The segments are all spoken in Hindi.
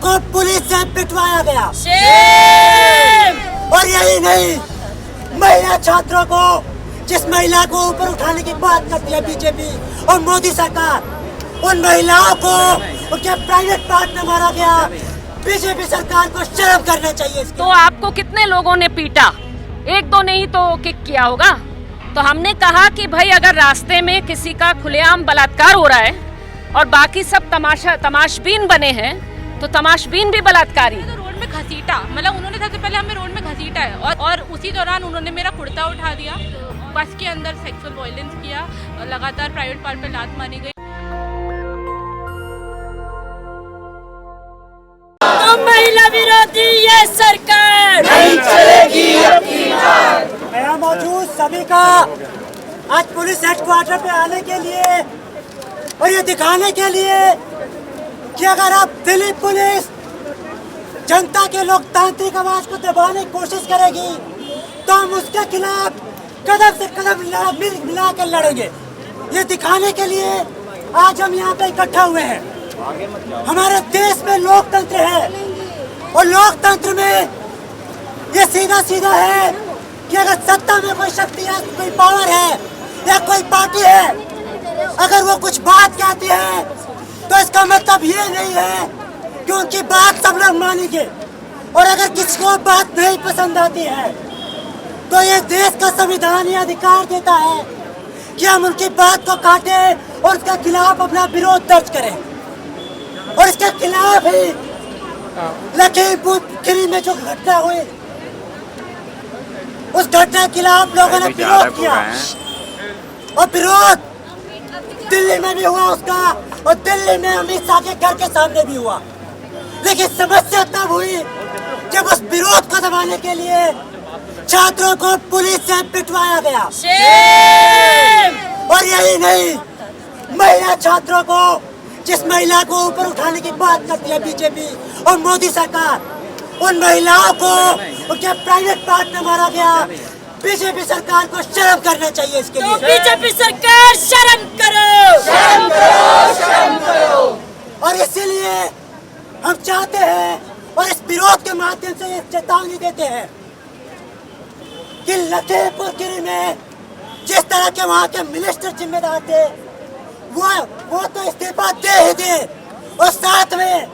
को पुलिस से पिटवाया गया। और यही नहीं, महिला छात्रों को, जिस महिला को ऊपर उठाने की बात करती है बीजेपी और मोदी सरकार, उन महिलाओं को उनके प्राइवेट पार्ट में मारा गया। बीजेपी सरकार को शर्म करना चाहिए। तो आपको कितने लोगों ने पीटा? एक दो नहीं तो किक किया होगा। तो हमने कहा कि भाई अगर रास्ते में किसी का खुलेआम बलात्कार हो रहा है और बाकी सब तमाशबीन बने हैं, तो तमाशबीन भी बलात्कारी। तो रोड में घसीटा, मतलब उन्होंने सबसे पहले हमें रोड में घसीटा है और उसी दौरान उन्होंने मेरा कुर्ता उठा दिया, बस के अंदर सेक्सुअल वायलेंस किया, लगातार प्राइवेट पार्ट पे लात मारी गई। तो महिला विरोधी ये सरकार नहीं चलेगी अपनी बात। मैं मौजूद सभी का आज पुलिस हेडक्वार्टर पे आने के लिए और ये दिखाने के लिए कि अगर अब दिल्ली पुलिस जनता के लोकतांत्रिक आवाज को दबाने की कोशिश करेगी तो हम उसके खिलाफ कदम से कदम मिला कर लड़ेंगे। ये दिखाने के लिए आज हम यहाँ पे इकट्ठा हुए हैं। हमारे देश में लोकतंत्र है और लोकतंत्र में ये सीधा सीधा है कि अगर सत्ता में कोई शक्ति है, कोई पावर है या कोई पार्टी है, अगर वो कुछ बात कहती है तो इसका मतलब ये नहीं है कि उनकी बात सब लोग मानेंगे। और अगर किसी को बात नहीं पसंद आती है तो ये देश का संविधान ये अधिकार देता है कि हम उनकी बात को काटें और उसके खिलाफ अपना विरोध दर्ज करें। और इसके खिलाफ ही लखीमपुर खीरी में जो घटना हुई, उस घटना के खिलाफ लोगों ने विरोध किया और विरोध दिल्ली में भी हुआ उसका, और दिल्ली में अमित शाह के घर के सामने भी हुआ। लेकिन समस्या तब हुई जब उस विरोध को दबाने के लिए छात्रों को पुलिस से पिटवाया गया। और यही नहीं, महिला छात्रों को, जिस महिला को ऊपर उठाने की बात करती है बीजेपी और मोदी सरकार, उन महिलाओं को उनके प्राइवेट पार्ट में मारा गया। बीजेपी सरकार को शर्म करना चाहिए इसके लिए। तो बीजेपी सरकार शर्म करो, शर्म करो, शर्म करो। और इसीलिए हम चाहते हैं और इस विरोध के माध्यम से ये चेतावनी देते हैं कि लखीमपुर खीरी में जिस तरह के वहाँ के मिनिस्टर जिम्मेदार थे वो तो इस्तीफा दे ही दे, और साथ में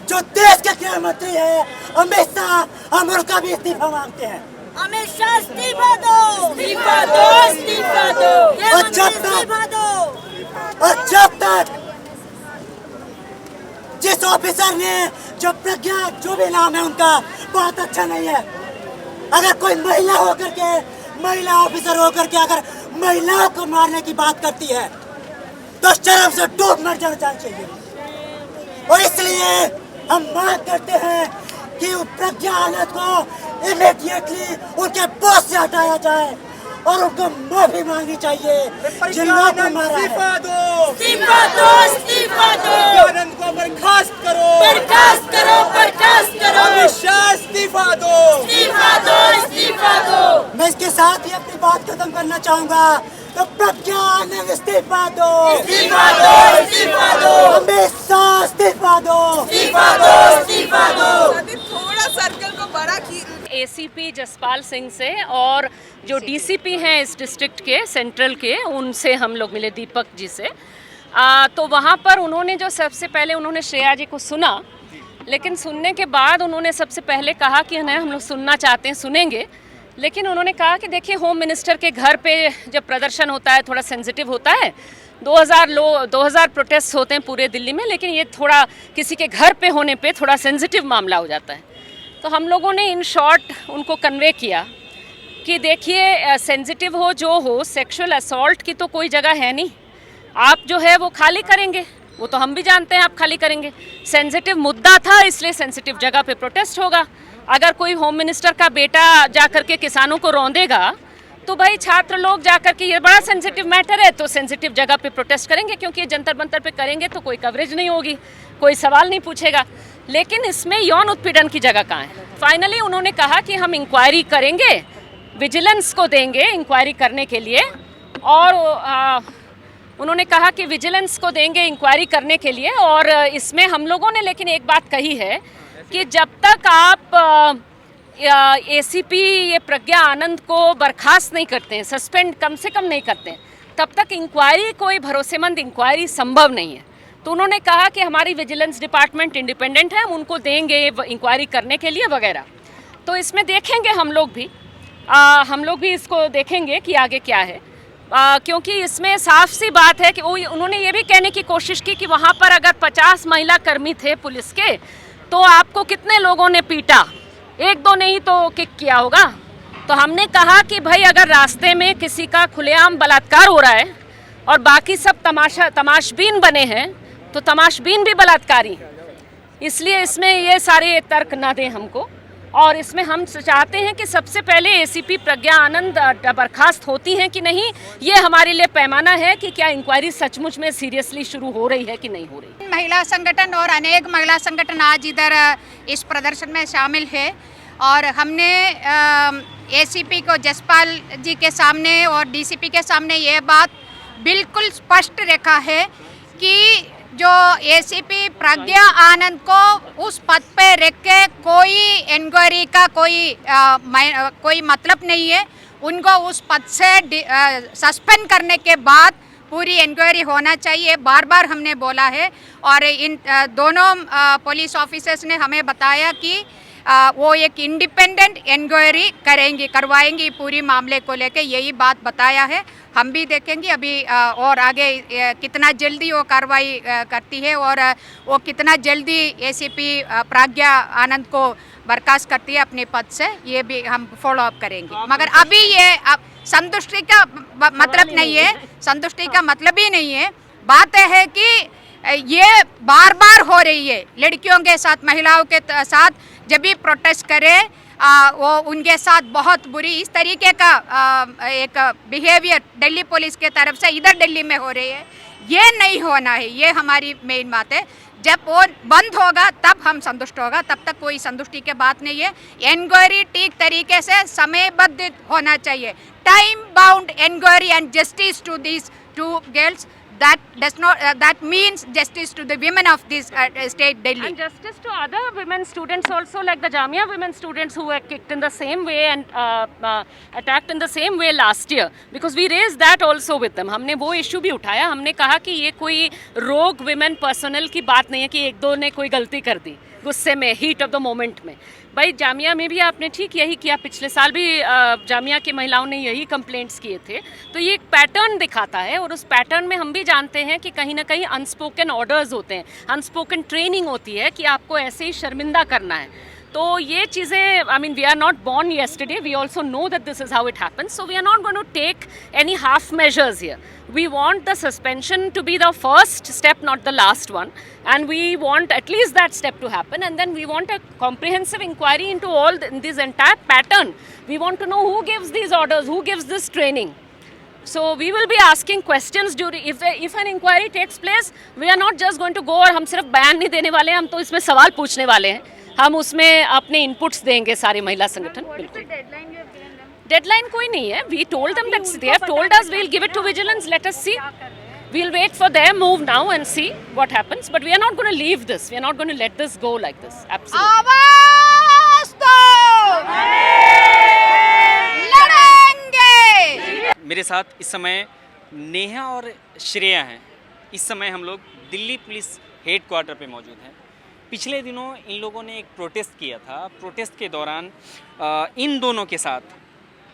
जो देश के गृह मंत्री है अमित शाह, हम उनका भी इस्तीफा मांगते हैं। अमित शाह इस्तीफा दो, इस्तीफा दो, इस्तीफा दो। और जब तक जिस ऑफिसर ने जो प्रज्ञा, जो भी नाम है उनका, बहुत अच्छा नहीं है। अगर कोई महिला होकर के, महिला ऑफिसर होकर के अगर महिलाओं को मारने की बात करती है तो शर्म से डूब मर जाना चाहिए। और इसलिए हम मांग करते हैं कि प्रज्ञा आनंद को इमीडिएटली उनके पोस्ट से हटाया जाए और उनको माफी मांगनी चाहिए जिन लोगों को मारा है। इस्तीफा दो, इस्तीफा दो। आनंद को बर्खास्त करो, बर्खास्त करो, बर्खास्त करो। अमित शाह इस्तीफा दो, इस्तीफा दो, इस्तीफा दो। मैं इसके साथ ही अपनी बात खत्म करना चाहूँगा। तो प्रज्ञा आनंद इस्तीफा दो, इस्तीफा दो, इस्तीफा दो। अमित शाह इस्तीफा दो, इस्तीफा दो, इस्तीफा दो। थोड़ा सर्कल को बड़ा की। एसीपी जसपाल सिंह से और जो डीसीपी हैं इस डिस्ट्रिक्ट के, सेंट्रल के, उनसे हम लोग मिले, दीपक जी से। तो वहाँ पर उन्होंने जो सबसे पहले उन्होंने श्रेया जी को सुना, लेकिन सुनने के बाद उन्होंने सबसे पहले कहा कि नहीं, हम लोग सुनना चाहते हैं, सुनेंगे। लेकिन उन्होंने कहा कि देखिए, होम मिनिस्टर के घर पे जब प्रदर्शन होता है थोड़ा सेंसिटिव होता है। 2000 प्रोटेस्ट होते हैं पूरे दिल्ली में, लेकिन ये थोड़ा किसी के घर पे होने पे थोड़ा सेंसिटिव मामला हो जाता है। तो हम लोगों ने इन शॉर्ट उनको कन्वे किया कि देखिए, सेंसिटिव हो जो हो, सेक्सुअल असॉल्ट की तो कोई जगह है नहीं। आप जो है वो खाली करेंगे, वो तो हम भी जानते हैं आप खाली करेंगे। सेंसिटिव मुद्दा था, इसलिए सेंसिटिव जगह पे प्रोटेस्ट होगा। अगर कोई होम मिनिस्टर का बेटा जाकर के किसानों को रौंदेगा तो भाई छात्र लोग जाकर के, ये बड़ा सेंसिटिव मैटर है, तो सेंसिटिव जगह पे प्रोटेस्ट करेंगे, क्योंकि ये जंतर मंतर पे करेंगे तो कोई कवरेज नहीं होगी, कोई सवाल नहीं पूछेगा। लेकिन इसमें यौन उत्पीड़न की जगह कहाँ है? फाइनली उन्होंने कहा कि हम इंक्वायरी करेंगे, विजिलेंस को देंगे इंक्वायरी करने के लिए, और उन्होंने कहा कि विजिलेंस को देंगे इंक्वायरी करने के लिए। और इसमें हम लोगों ने लेकिन एक बात कही है कि जब तक आप एसीपी ये प्रज्ञा आनंद को बर्खास्त नहीं करते हैं, सस्पेंड कम से कम नहीं करते हैं, तब तक इंक्वायरी कोई भरोसेमंद इंक्वायरी संभव नहीं है। तो उन्होंने कहा कि हमारी विजिलेंस डिपार्टमेंट इंडिपेंडेंट है, हम उनको देंगे इंक्वायरी करने के लिए वगैरह। तो इसमें देखेंगे हम लोग भी इसको देखेंगे कि आगे क्या है, क्योंकि इसमें साफ सी बात है कि उन्होंने ये भी कहने की कोशिश की कि वहाँ पर अगर 50 महिला कर्मी थे पुलिस के तो आपको कितने लोगों ने पीटा, एक दो ने ही तो किक किया होगा। तो हमने कहा कि भाई अगर रास्ते में किसी का खुलेआम बलात्कार हो रहा है और बाकी सब तमाशबीन बने हैं तो तमाशबीन भी बलात्कारी हैं, इसलिए इसमें ये सारे तर्क ना दें हमको। और इसमें हम चाहते हैं कि सबसे पहले एसीपी प्रज्ञा आनंद बर्खास्त होती हैं कि नहीं, ये हमारे लिए पैमाना है कि क्या इंक्वायरी सचमुच में सीरियसली शुरू हो रही है कि नहीं हो रही। महिला संगठन और अनेक महिला संगठन आज इधर इस प्रदर्शन में शामिल है और हमने एसीपी को जसपाल जी के सामने और डीसीपी के सामने ये बात बिल्कुल स्पष्ट रखा है कि जो एसीपी प्रज्ञा आनंद को उस पद पे रख के कोई इंक्वायरी का कोई मतलब नहीं है। उनको उस पद से सस्पेंड करने के बाद पूरी इंक्वायरी होना चाहिए, बार बार हमने बोला है। और इन दोनों पुलिस ऑफिसर्स ने हमें बताया कि वो एक इंडिपेंडेंट इंक्वायरी करवाएंगी पूरी मामले को लेके, यही बात बताया है। हम भी देखेंगे अभी और आगे कितना जल्दी वो कार्रवाई करती है और वो कितना जल्दी एसीपी प्रज्ञा आनंद को बर्खास्त करती है अपने पद से, ये भी हम फॉलो अप करेंगे। मगर अभी ये संतुष्टि का मतलब नहीं है, संतुष्टि का मतलब ही नहीं है। बात है कि ये बार बार हो रही है लड़कियों के साथ, महिलाओं के साथ। जब भी प्रोटेस्ट करे वो उनके साथ बहुत बुरी इस तरीके का एक बिहेवियर दिल्ली पुलिस के तरफ से इधर दिल्ली में हो रही है, ये नहीं होना है। ये हमारी मेन बात है। जब वो बंद होगा तब हम संतुष्ट होगा, तब तक कोई संतुष्टि की बात नहीं है। इंक्वायरी ठीक तरीके से समयबद्ध होना चाहिए, time bound inquiry and justice to this two girls. That means justice to the women of this state Delhi. And justice to other women students also, like the Jamia women students who were kicked in the same way and attacked in the same way last year, because we raised that also with them. हमने वो issue भी उठाया। हमने कहा कि ये कोई रोग women personnel की बात नहीं है कि एक दो ने कोई गलती कर दी गुस्से में, हीट ऑफ द मोमेंट में। भाई जामिया में भी आपने ठीक यही किया, पिछले साल भी जामिया की महिलाओं ने यही कंप्लेंट्स किए थे। तो ये एक पैटर्न दिखाता है और उस पैटर्न में हम भी जानते हैं कि कहीं ना कहीं अनस्पोकन ऑर्डर्स होते हैं, अनस्पोकन ट्रेनिंग होती है कि आपको ऐसे ही शर्मिंदा करना है। तो ये चीज़ें, I mean we are not born yesterday, we also know that this is how it happens, so we are not going to take any half measures here. We want the suspension to be the first step, not the last one, and we want at least that step to happen, and then we want a comprehensive inquiry into this entire pattern. We want to know who gives these orders, who gives this training. So we will be asking questions during, if an inquiry takes place, we are not just going to go और हम सिर्फ बयान नहीं देने वाले हैं, हम तो इसमें सवाल पूछने वाले हैं, हम उसमें अपने इनपुट्स देंगे सारे महिला संगठन। बिल्कुल डेडलाइन कोई नहीं है। We told them that they have told us we'll give it to vigilance. Let us see. We'll wait for their move now and see what happens. But we are not going to leave this. We are not going to let this go like this. Absolutely. आवाज दो, लड़ेंगे। मेरे साथ इस समय नेहा और श्रेया हैं। इस समय हम लोग दिल्ली पुलिस हेड क्वार्टर पे मौजूद हैं। पिछले दिनों इन लोगों ने एक प्रोटेस्ट किया था। प्रोटेस्ट के दौरान इन दोनों के साथ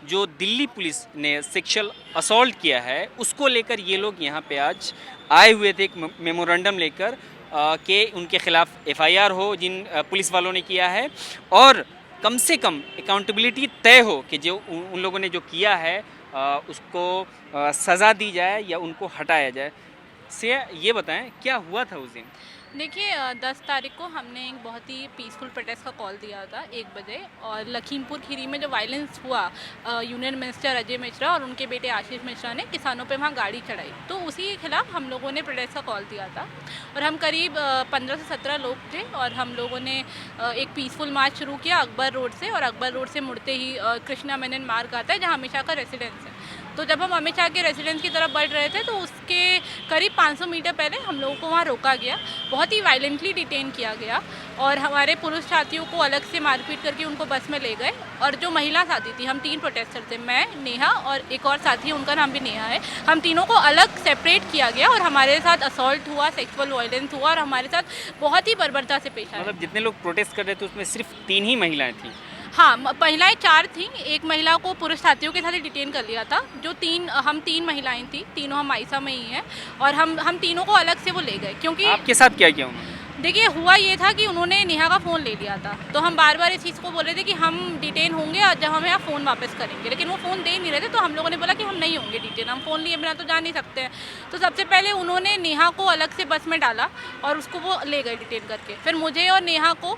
जो दिल्ली पुलिस ने सेक्सुअल असॉल्ट किया है उसको लेकर ये लोग यहाँ पे आज आए हुए थे, एक मेमोरेंडम लेकर कि उनके खिलाफ एफआईआर हो जिन पुलिस वालों ने किया है, और कम से कम अकाउंटेबिलिटी तय हो कि जो उन लोगों ने जो किया है उसको सज़ा दी जाए या उनको हटाया जाए। से ये बताएं क्या हुआ था उस दिन? देखिए 10 तारीख को हमने एक बहुत ही पीसफुल प्रोटेस्ट का कॉल दिया था 1 बजे, और लखीमपुर खीरी में जो वायलेंस हुआ, यूनियन मिनिस्टर अजय मिश्रा और उनके बेटे आशीष मिश्रा ने किसानों पे वहाँ गाड़ी चढ़ाई, तो उसी के खिलाफ हम लोगों ने प्रोटेस्ट का कॉल दिया था। और हम करीब 15 से 17 लोग थे और हम लोगों ने एक पीसफुल मार्च शुरू किया अकबर रोड से, और अकबर रोड से मुड़ते ही कृष्णा मेनन मार्ग आता है जहाँ हमेशा का रेसिडेंस है, तो जब हम अमित शाह के रेसिडेंस की तरफ बढ़ रहे थे तो उसके करीब 500 मीटर पहले हम लोगों को वहाँ रोका गया, बहुत ही वायलेंटली डिटेन किया गया और हमारे पुरुष साथियों को अलग से मारपीट करके उनको बस में ले गए। और जो महिला साथी थी, हम 3 प्रोटेस्टर थे, मैं, नेहा और एक और साथी है, उनका नाम भी नेहा है, हम तीनों को अलग सेपरेट किया गया और हमारे साथ असॉल्ट हुआ, सेक्सुअल वायलेंस हुआ और हमारे साथ बहुत ही बर्बरता से पेश आया। मतलब जितने लोग प्रोटेस्ट कर रहे थे उसमें सिर्फ 3 ही महिलाएं थी। हाँ, महिलाएं 4 थीं, एक महिला को पुरुष साथियों के साथ ही डिटेन कर लिया था। जो हम 3 महिलाएं थी, तीनों हम आयसा में ही हैं और हम तीनों को अलग से वो ले गए। क्योंकि आपके साथ क्या किया उन्होंने? देखिए, हुआ ये था कि उन्होंने नेहा का फ़ोन ले लिया था, तो हम बार बार इस चीज़ को बोल रहे थे कि हम डिटेन होंगे और जब हमें आप फ़ोन वापस करेंगे, लेकिन वो फ़ोन दे नहीं रहे थे। तो हम लोगों ने बोला कि हम नहीं होंगे डिटेन, हम फ़ोन लिए बिना तो जा नहीं सकते हैं। तो सबसे पहले उन्होंने नेहा को अलग से बस में डाला और उसको वो ले गए डिटेन करके। फिर मुझे और नेहा को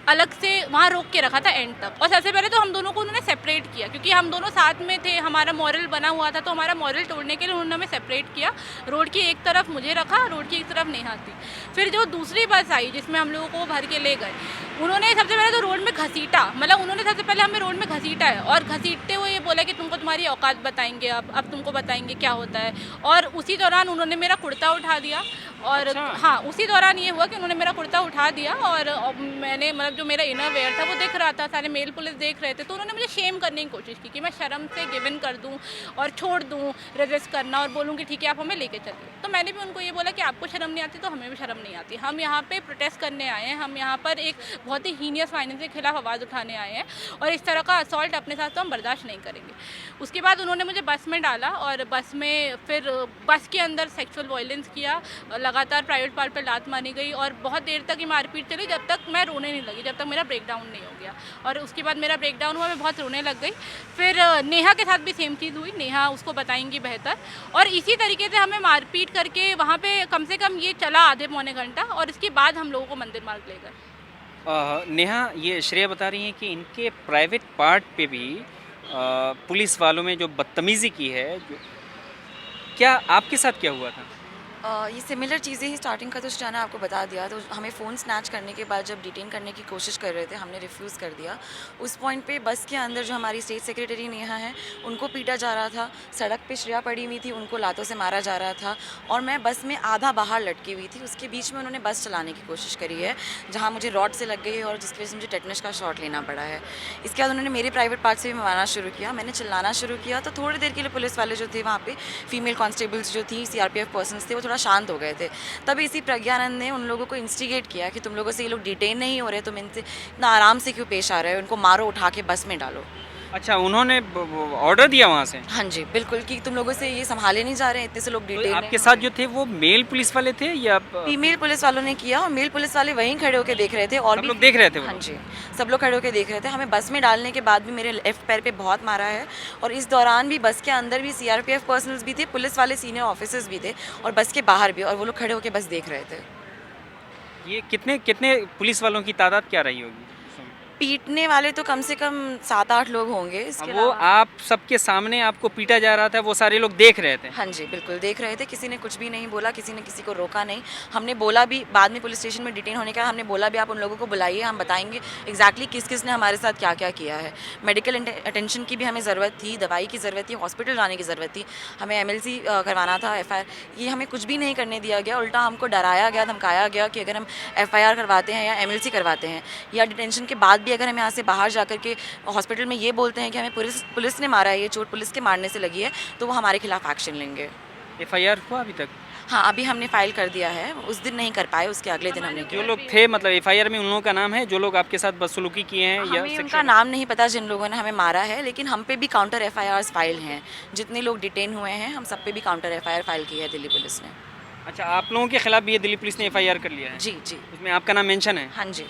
अलग से वहाँ रोक के रखा था एंड तक। और सबसे पहले तो हम दोनों को उन्होंने सेपरेट किया, क्योंकि हम दोनों साथ में थे, हमारा मॉरल बना हुआ था। तो हमारा मॉरल तोड़ने के लिए उन्होंने हमें सेपरेट किया। रोड की एक तरफ मुझे रखा, रोड की एक तरफ नेहा थी। फिर जो दूसरी बस आई जिसमें हम लोगों को भर के ले गए, उन्होंने सबसे पहले तो रोड में घसीटा, मतलब उन्होंने सबसे पहले हमें रोड में घसीटा है और घसीटते हुए ये बोला कि तुमको तुम्हारी औकात बताएंगे, अब तुमको बताएंगे क्या होता है। और उसी दौरान उन्होंने मेरा कुर्ता उठा दिया और हाँ, उसी दौरान ये हुआ कि उन्होंने मेरा कुर्ता उठा दिया और मैंने मतलब जो मेरा इनर वेयर था वो दिख रहा था, सारे मेल पुलिस देख रहे थे। तो उन्होंने मुझे शेम करने की कोशिश की कि मैं शर्म से गिव इन कर दूं और छोड़ दूं रेजिस्ट करना और बोलूं कि ठीक है आप हमें लेके चलिए। तो मैंने भी उनको ये बोला कि आपको शर्म नहीं आती तो हमें भी शर्म नहीं आती, हम यहाँ पे प्रोटेस्ट करने आए हैं, हम यहाँ पर एक बहुत ही हीनियस वायलेंस के खिलाफ आवाज़ उठाने आए हैं और इस तरह का असॉल्ट अपने साथ तो हम बर्दाश्त नहीं करेंगे। उसके बाद उन्होंने मुझे बस में डाला और बस में फिर बस के अंदर सेक्सुअल वायलेंस किया, लगातार प्राइवेट पार्ट पर लात मारी गई और बहुत देर तक ये मारपीट चली, जब तक मैं रोने नहीं लगी, जब तक मेरा ब्रेकडाउन नहीं हो गया। और उसके बाद मेरा ब्रेकडाउन हुआ, मैं बहुत रोने लग गई। फिर नेहा के साथ भी सेम चीज़ हुई, नेहा उसको बताएंगी बेहतर। और इसी तरीके से हमें मारपीट करके वहाँ पे कम से कम ये चला आधे पौने घंटा और इसके बाद हम लोगों को मंदिर मार्ग ले गए। नेहा, ये श्रेया बता रही हैं कि इनके प्राइवेट पार्ट पे भी पुलिस वालों में जो बदतमीज़ी की है, क्या आपके साथ क्या हुआ था? ये सिमिलर चीज़ें ही स्टार्टिंग का तो स्टाना ने आपको बता दिया। तो हमें फ़ोन स्नैच करने के बाद जब डिटेन करने की कोशिश कर रहे थे, हमने रिफ्यूज़ कर दिया। उस पॉइंट पे बस के अंदर जो हमारी स्टेट सेक्रेटरी नेहा है उनको पीटा जा रहा था, सड़क पे श्रेया पड़ी हुई थी, उनको लातों से मारा जा रहा था और मैं बस में आधा बाहर लटकी हुई थी। उसके बीच में उन्होंने बस चलाने की कोशिश करी है, जहाँ मुझे रॉड से लग गई है और जिसकी वजह से मुझे टेटनस का शॉट लेना पड़ा है। इसके बाद उन्होंने मेरे प्राइवेट पार्ट से भी मारना शुरू किया, मैंने चिल्लाना शुरू किया। तो थोड़ी देर के लिए पुलिस वाले जो थे वहाँ पे, फीमेल कॉन्स्टेबल्स जो थी, CRPF पर्सन्स थे, वो थोड़ा शांत हो गए थे। तब इसी प्रज्ञानंद ने उन लोगों को इंस्टिगेट किया कि तुम लोगों से ये लोग डिटेन नहीं हो रहे, तुम इनसे इतना आराम से क्यों पेश आ रहे हो, इनको मारो, उठा के बस में डालो। अच्छा, उन्होंने ऑर्डर दिया वहाँ से? हाँ जी, बिल्कुल, कि तुम लोगों से ये संभाले नहीं जा रहे हैं, इतने से लोग डिटेन। आपके साथ जो थे वो मेल पुलिस वाले थे या फीमेल पुलिस वालों ने किया और मेल पुलिस वाले वहीं खड़े होकर देख रहे थे और सब भी लोग देख रहे थे? हाँ जी, सब लोग खड़े होकर देख रहे थे। हमें बस में डालने के बाद भी मेरे लेफ्ट पैर पे बहुत मारा है और इस दौरान भी बस के अंदर भी CRPF पर्सनल्स भी थे, पुलिस वाले सीनियर ऑफिसर्स भी थे और बस के बाहर भी, और वो लोग खड़े होकर बस देख रहे थे। ये कितने पुलिस वालों की तादाद क्या रही होगी? पीटने वाले तो कम से कम 7-8 लोग होंगे। इसके वो आप सबके सामने आपको पीटा जा रहा था, वो सारे लोग देख रहे थे? हाँ जी, बिल्कुल देख रहे थे, किसी ने कुछ भी नहीं बोला, किसी ने किसी को रोका नहीं। हमने बोला भी बाद में, पुलिस स्टेशन में डिटेन होने का हमने बोला भी आप उन लोगों को बुलाइए, हम बताएंगे एग्जैक्टली किस किस ने हमारे साथ क्या क्या किया है। मेडिकल अटेंशन की भी हमें ज़रूरत थी, दवाई की ज़रूरत थी, हॉस्पिटल जाने की ज़रूरत थी, हमें MLC करवाना था, FIR। ये हमें कुछ भी नहीं करने दिया गया, उल्टा हमको डराया गया, धमकाया गया कि अगर हम FIR करवाते हैं या MLC करवाते हैं या डिटेंशन के बाद भी अगर हम यहाँ से बाहर जाकर के हॉस्पिटल में ये बोलते हैं कि हमें पुलिस ने मारा है, ये चोट पुलिस के मारने से लगी है, तो वो हमारे खिलाफ एक्शन लेंगे। FIR हुआ अभी तक? हाँ, अभी हमने फाइल कर दिया है, उस दिन नहीं कर पाए, उसके अगले दिन हमने जो लोग थे, मतलब FIR में उन लोगों का नाम है जो लोग आपके साथ बदसलूकी किए हैं? या हमें उनका नाम नहीं पता जिन लोगों ने हमें मारा है, लेकिन हम पे भी काउंटर FIRs फाइल हैं। जितने लोग डिटेन हुए हैं हम सब पे भी काउंटर FIR फाइल की है दिल्ली पुलिस ने। अच्छा, आप लोगों के खिलाफ भी ये दिल्ली पुलिस ने FIR कर लिया है? जी जी, उसमें आपका नाम मेंशन है? हाँ जी।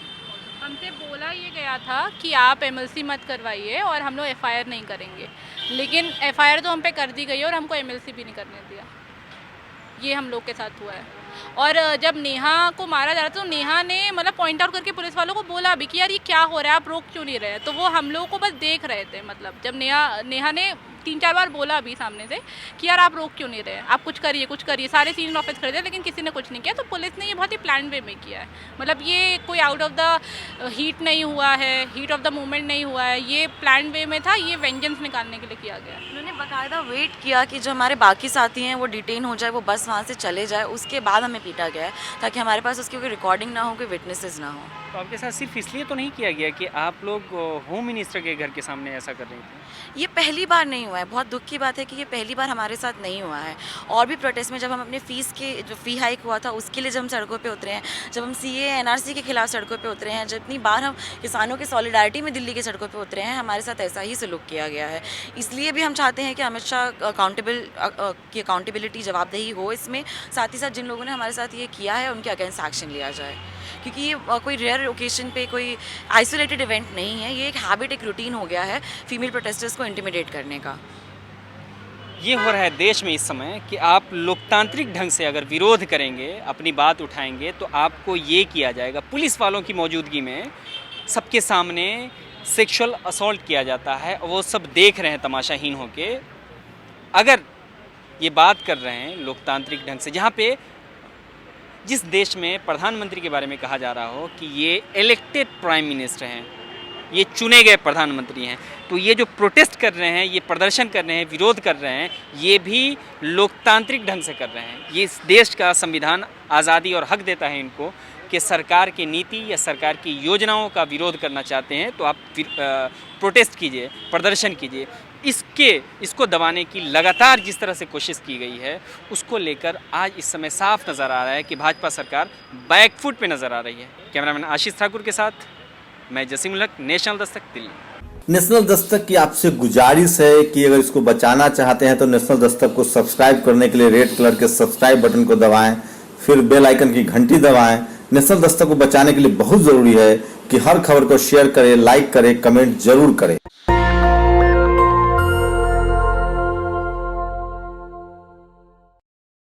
हमसे बोला ये गया था कि आप MLC मत करवाइए और हम लोग FIR नहीं करेंगे, लेकिन FIR तो हम पे कर दी गई और हमको MLC भी नहीं करने दिया। ये हम लोग के साथ हुआ है। और जब नेहा को मारा जा रहा था तो नेहा ने मतलब पॉइंट आउट करके पुलिस वालों को बोला भी कि यार ये क्या हो रहा है, आप रोक क्यों नहीं रहे? तो वो हम लोगों को बस देख रहे थे। मतलब जब नेहा ने 3-4 बार बोला भी सामने से कि यार आप रोक क्यों नहीं रहे, आप कुछ करिए, सारे सीनियर ऑफिस खड़े थे लेकिन किसी ने कुछ नहीं किया। तो पुलिस ने ये बहुत ही प्लान वे में किया है, मतलब ये कोई आउट ऑफ द हीट नहीं हुआ है, हीट ऑफ द मोमेंट नहीं हुआ है, ये प्लान वे में था, ये वेंजेंस निकालने के लिए किया गया। उन्होंने बाकायदा वेट किया कि जो हमारे बाकी साथी हैं वो डिटेन हो जाए, वो बस वहाँ से चले जाए, उसके बाद हमें पीटा गया है ताकि हमारे पास उसकी कोई रिकॉर्डिंग ना हो, कोई विटनेसेस ना हो। तो आपके साथ सिर्फ इसलिए तो नहीं किया गया कि आप लोग होम मिनिस्टर के घर के सामने ऐसा कर रही थी? ये पहली बार नहीं हुआ है, बहुत दुख की बात है कि ये पहली बार हमारे साथ नहीं हुआ है। और भी प्रोटेस्ट में जब हम अपने फीस के जो फ़ी हाइक हुआ था उसके लिए जब हम सड़कों पे उतरे हैं, जब हम CAA NRC के खिलाफ सड़कों पे उतरे हैं, जितनी बार हम किसानों के सॉलिडारिटी में दिल्ली की सड़कों पे उतरे हैं, हमारे साथ ऐसा ही सलूक किया गया है। इसलिए भी हम चाहते हैं कि अमित शाह की अकाउंटेबिलिटी, जवाबदेही हो इसमें। साथ ही साथ जिन लोगों ने हमारे साथ ये किया है उनके अगेंस्ट एक्शन लिया जाए, क्योंकि ये कोई रेयर ओकेजन पे कोई आइसोलेटेड इवेंट नहीं है, ये एक हैबिट, एक रूटीन हो गया है फीमेल प्रोटेस्टर्स को इंटिमिडेट करने का। ये हो रहा है देश में इस समय कि आप लोकतांत्रिक ढंग से अगर विरोध करेंगे, अपनी बात उठाएंगे, तो आपको ये किया जाएगा। पुलिस वालों की मौजूदगी में सबके सामने सेक्सुअल असॉल्ट किया जाता है और वो सब देख रहे हैं तमाशाहीन होके। अगर ये बात कर रहे हैं लोकतांत्रिक ढंग से, जहाँ पे जिस देश में प्रधानमंत्री के बारे में कहा जा रहा हो कि ये इलेक्टेड प्राइम मिनिस्टर हैं, ये चुने गए प्रधानमंत्री हैं, तो ये जो प्रोटेस्ट कर रहे हैं, ये प्रदर्शन कर रहे हैं, विरोध कर रहे हैं, ये भी लोकतांत्रिक ढंग से कर रहे हैं। ये इस देश का संविधान आज़ादी और हक देता है इनको कि सरकार की नीति या सरकार की योजनाओं का विरोध करना चाहते हैं तो आप प्रोटेस्ट कीजिए, प्रदर्शन कीजिए। इसको दबाने की लगातार जिस तरह से कोशिश की गई है, उसको लेकर आज इस समय साफ नज़र आ रहा है कि भाजपा सरकार बैकफुट पे नज़र आ रही है। कैमरामैन आशीष ठाकुर के साथ मैं जसीम उल हक, नेशनल दस्तक, दिल्ली। नेशनल दस्तक की आपसे गुजारिश है कि अगर इसको बचाना चाहते हैं तो नेशनल दस्तक को सब्सक्राइब करने के लिए रेड कलर के सब्सक्राइब बटन को दबाएं, फिर बेल आइकन की घंटी दबाएं। नेशनल दस्तक को बचाने के लिए बहुत ज़रूरी है कि हर खबर को शेयर करें, लाइक करें, कमेंट जरूर करें।